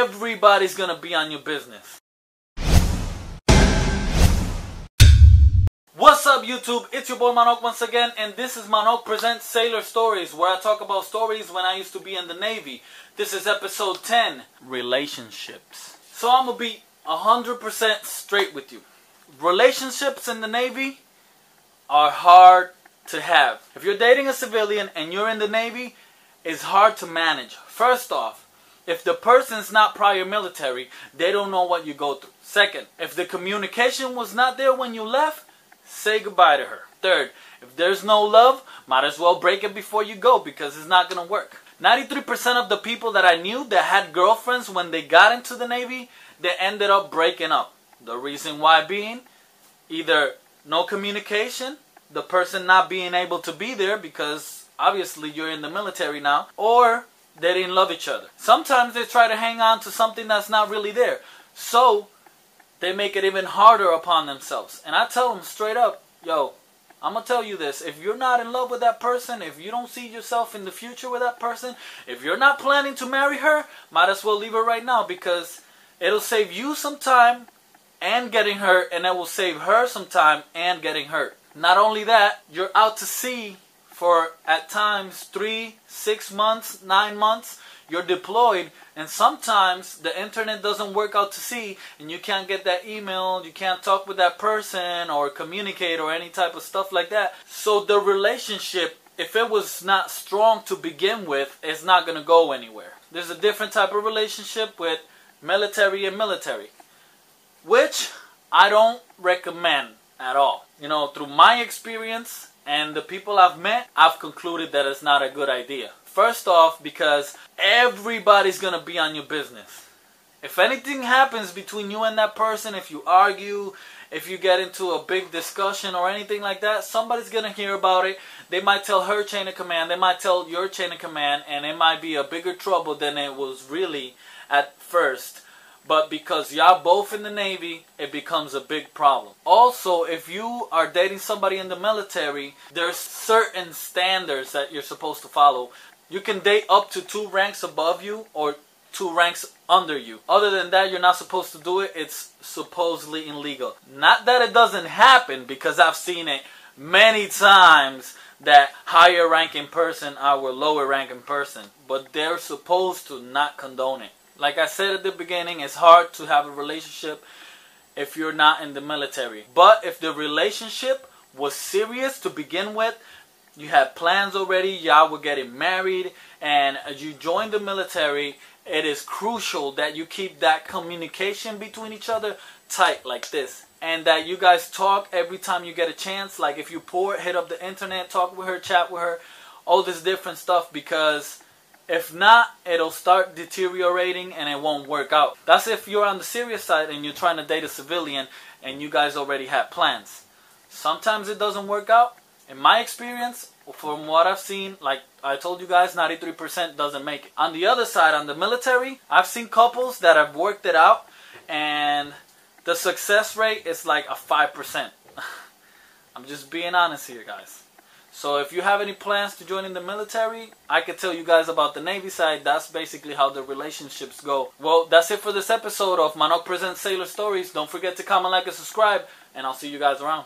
everybody's gonna be on your business. What's up YouTube? It's your boy Manok once again, and this is Manok Presents Sailor Stories, where I talk about stories when I used to be in the Navy. This is episode 10, Relationships. So I'm gonna be 100% straight with you. Relationships in the Navy are hard to have. If you're dating a civilian and you're in the Navy, it's hard to manage. First off, if the person's not prior military, they don't know what you go through. Second, if the communication was not there when you left, say goodbye to her. Third, if there's no love, might as well break it before you go because it's not going to work. 93% of the people that I knew that had girlfriends when they got into the Navy, they ended up breaking up. The reason why being either no communication, the person not being able to be there because obviously you're in the military now, or they didn't love each other. Sometimes they try to hang on to something that's not really there. So they make it even harder upon themselves. And I tell them straight up, yo, I'm going to tell you this. If you're not in love with that person, if you don't see yourself in the future with that person, if you're not planning to marry her, might as well leave her right now because it'll save you some time and getting hurt, and it will save her some time and getting hurt. Not only that, you're out to sea for at times 3, 6 months, 9 months. You're deployed, and sometimes the internet doesn't work out to sea and you can't get that email, you can't talk with that person or communicate or any type of stuff like that. So the relationship, if it was not strong to begin with, it's not going to go anywhere. There's a different type of relationship with military and military, which I don't recommend at all. You know, through my experience and the people I've met, I've concluded that it's not a good idea. First off, because everybody's going to be on your business. If anything happens between you and that person, if you argue, if you get into a big discussion or anything like that, somebody's going to hear about it. They might tell her chain of command, they might tell your chain of command, and it might be a bigger trouble than it was really at first. But because y'all both in the Navy, it becomes a big problem. Also, if you are dating somebody in the military, there's certain standards that you're supposed to follow. You can date up to 2 ranks above you or 2 ranks under you. Other than that, you're not supposed to do it. It's supposedly illegal. Not that it doesn't happen, because I've seen it many times that higher ranking person are with lower ranking person. But they're supposed to not condone it. Like I said at the beginning, it's hard to have a relationship if you're not in the military. But if the relationship was serious to begin with, you had plans already, y'all were getting married, and as you join the military, it is crucial that you keep that communication between each other tight like this. And that you guys talk every time you get a chance. Like if you pour, hit up the internet, talk with her, chat with her, all this different stuff, because if not, it'll start deteriorating and it won't work out. That's if you're on the serious side and you're trying to date a civilian and you guys already have plans. Sometimes it doesn't work out. In my experience, from what I've seen, like I told you guys, 93% doesn't make it. On the other side, on the military, I've seen couples that have worked it out and the success rate is like a 5%. I'm just being honest here, guys. So if you have any plans to join in the military, I could tell you guys about the Navy side. That's basically how the relationships go. Well, that's it for this episode of Manok Presents Sailor Stories. Don't forget to comment, like, and subscribe, and I'll see you guys around.